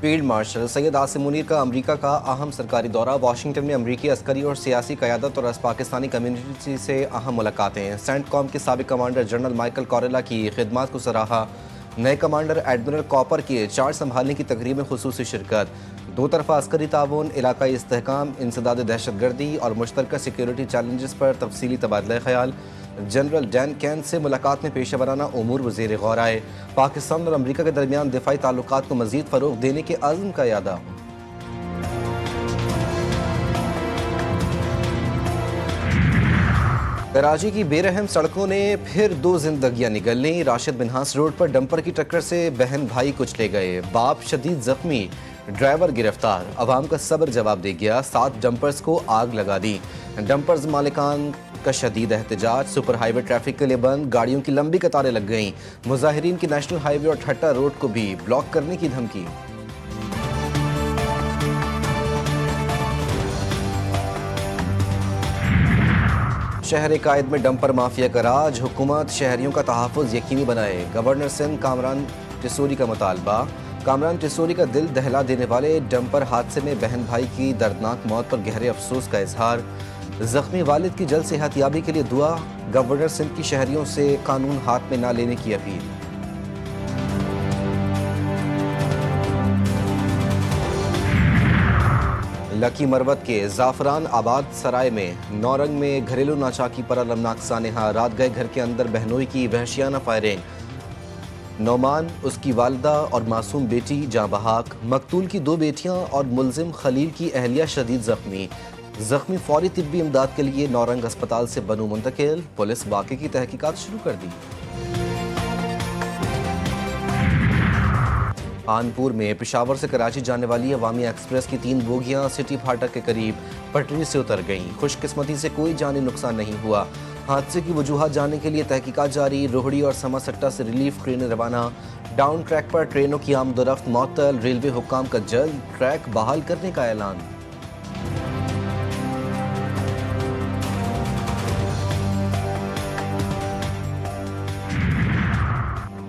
Field marshal Syed Asim Munir کا امریکہ کا اہم سرکاری دورہ۔ واشنگٹن میں امریکی عسکری اور سیاسی قیادت اور پاکستانی کمیونٹی سے اہم ملاقاتیں۔ سینٹ کام کے سابق کمانڈر جنرل مائیکل کوریلا کی خدمات کو سراہا۔ نئے کمانڈر ایڈمرل کاپر کی چارج سنبھالنے کی تقریب میں خصوصی شرکت۔ دو طرفہ عسکری تعاون، علاقائی استحکام، انسداد دہشت گردی اور مشترکہ سیکیورٹی چیلنجز پر تفصیلی تبادلہ خیال۔ جنرل ڈین کین سے ملاقات میں پیشہ ورانہ امور وزیر غور آئے۔ پاکستان اور امریکہ کے درمیان دفاعی تعلقات کو مزید فروغ دینے کے عزم کا اعادہ۔ کراچی کی بے رحم سڑکوں نے پھر دو زندگیاں نگل لیں۔ راشد منہاس روڈ پر ڈمپر کی ٹکر سے بہن بھائی کچلے گئے، باپ شدید زخمی، ڈرائیور گرفتار۔ عوام کا صبر جواب دے گیا، 7 ڈمپرز کو آگ لگا دی۔ ڈمپرز مالکان کا شدید احتجاج، سپر ہائی وے ٹریفک کے لیے بند، گاڑیوں کی لمبی قطاریں لگ گئیں۔ مظاہرین کی نیشنل ہائی وے اور ٹھٹا روڈ کو بھی بلاک کرنے کی دھمکی۔ شہر قائد میں ڈمپر مافیا کا راج، حکومت شہریوں کا تحفظ یقینی بنائے۔ گورنر سندھ کامران ٹیسوری کا مطالبہ۔ کامران ٹیسوری کا دل دہلا دینے والے ڈمپر حادثے میں بہن بھائی کی دردناک موت پر گہرے افسوس کا اظہار۔ زخمی والد کی جلد صحت یابی کے لیے دعا۔ گورنر سندھ کی شہریوں سے قانون ہاتھ میں نہ لینے کی اپیل۔ لکی مروت کے زعفران آباد سرائے میں نورنگ میں گھریلو ناچاکی پر المناک سانحہ، رات گئے گھر کے اندر بہنوئی کی وحشیانہ فائرنگ۔ نعمان، اس کی والدہ اور معصوم بیٹی جاں بحق، مقتول کی 2 بیٹیاں اور ملزم خلیل کی اہلیہ شدید زخمی۔ زخمی فوری طبی امداد کے لیے نورنگ ہسپتال سے بنو منتقل۔ پولیس واقعے کی تحقیقات شروع کر دی۔ خانپور میں پشاور سے کراچی جانے والی عوامی ایکسپریس کی 3 بوگیاں سٹی پھاٹک کے قریب پٹری سے اتر گئیں۔ خوش قسمتی سے کوئی جانی نقصان نہیں ہوا۔ حادثے کی وجوہات جاننے کے لیے تحقیقات جاری۔ روہڑی اور سما سٹہ سے ریلیف ٹرینیں روانہ۔ ڈاؤن ٹریک پر ٹرینوں کی آمد و رفت معطل۔ ریلوے حکام کا جلد ٹریک بحال کرنے کا اعلان۔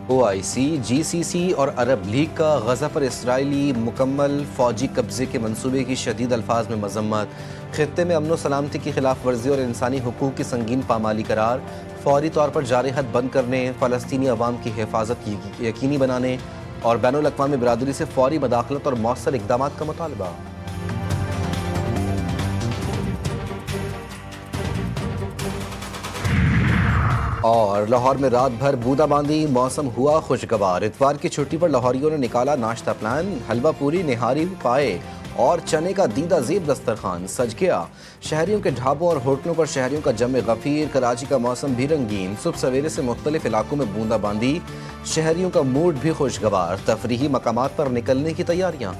OIC، GCC اور عرب لیگ کا غزہ پر اسرائیلی مکمل فوجی قبضے کے منصوبے کی شدید الفاظ میں مذمت۔ خطے میں امن و سلامتی کی خلاف ورزی اور انسانی حقوق کی سنگین پامالی قرار۔ فوری طور پر جاری حد بند کرنے، فلسطینی عوام کی حفاظت یقینی بنانے اور بین الاقوامی برادری سے فوری مداخلت اور مؤثر اقدامات کا مطالبہ۔ اور لاہور میں رات بھر بوندا باندی، موسم ہوا خوشگوار۔ اتوار کی چھٹی پر لاہوریوں نے نکالا ناشتہ پلان، حلوہ پوری، نہاری پائے اور چنے کا دیدہ زیب دسترخوان سج گیا۔ شہریوں کے ڈھابوں اور ہوٹلوں پر شہریوں کا جم غفیر۔ کراچی کا موسم بھی رنگین، صبح سویرے سے مختلف علاقوں میں بوندا باندی، شہریوں کا موڈ بھی خوشگوار۔ تفریحی مقامات پر نکلنے کی تیاریاں۔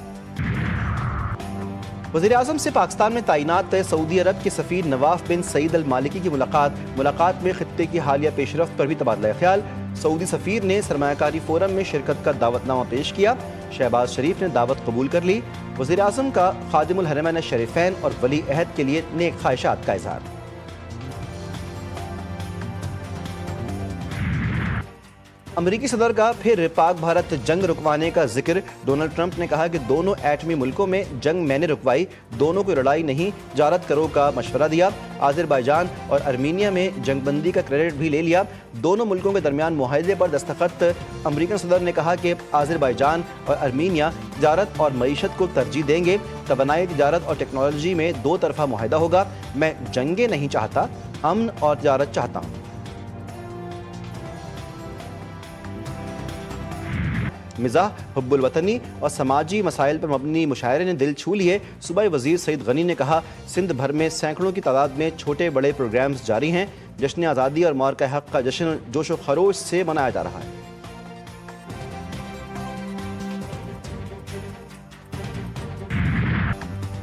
وزیراعظم سے پاکستان میں تعینات سعودی عرب کے سفیر نواف بن سعید المالکی کی ملاقات میں خطے کی حالیہ پیش رفت پر بھی تبادلہ خیال۔ سعودی سفیر نے سرمایہ کاری فورم میں شرکت کا دعوت نامہ پیش کیا۔ شہباز شریف نے دعوت قبول کر لی۔ وزیراعظم کا خادم الحرمین الشریفین اور ولی عہد کے لیے نیک خواہشات کا اظہار۔ امریکی صدر کا پھر پاک بھارت جنگ رکوانے کا ذکر۔ ڈونلڈ ٹرمپ نے کہا کہ دونوں ایٹمی ملکوں میں جنگ میں نے رکوائی، دونوں کو لڑائی نہیں جارت کرو کا مشورہ دیا۔ آذربائیجان اور ارمینیا میں جنگ بندی کا کریڈٹ بھی لے لیا۔ دونوں ملکوں کے درمیان معاہدے پر دستخط۔ امریکن صدر نے کہا کہ آذربائیجان اور ارمینیا تجارت اور معیشت کو ترجیح دیں گے۔ توانائی، تجارت اور ٹیکنالوجی میں 2 طرفہ معاہدہ ہوگا۔ میں جنگیں نہیں چاہتا، امن اور تجارت چاہتا ہوں۔ مزاح، حب الوطنی اور سماجی مسائل پر مبنی مشاعرے نے دل چھو لیے۔ صوبائی وزیر سعید غنی نے کہا سندھ بھر میں سینکڑوں کی تعداد میں چھوٹے بڑے پروگرامز جاری ہیں۔ جشن آزادی اور مارکہ حق کا جشن جوش و خروش سے منایا جا رہا ہے۔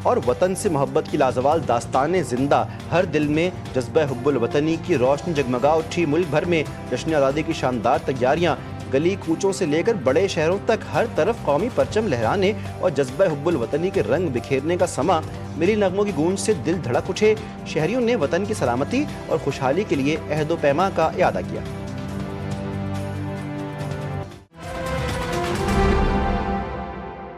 اور وطن سے محبت کی لازوال داستانیں زندہ، ہر دل میں جذبہ حب الوطنی کی روشنی جگمگا اٹھی۔ ملک بھر میں جشن آزادی کی شاندار تیاریاں، گلی کوچوں سے لے کر بڑے شہروں تک ہر طرف قومی پرچم لہرانے اور جذبہ حب الوطنی کے رنگ بکھیرنے کا سما۔ ملی نغموں کی گونج سے دل دھڑک اٹھے۔ شہریوں نے وطن کی سلامتی اور خوشحالی کے لیے عہد و پیما کا اعادہ کیا۔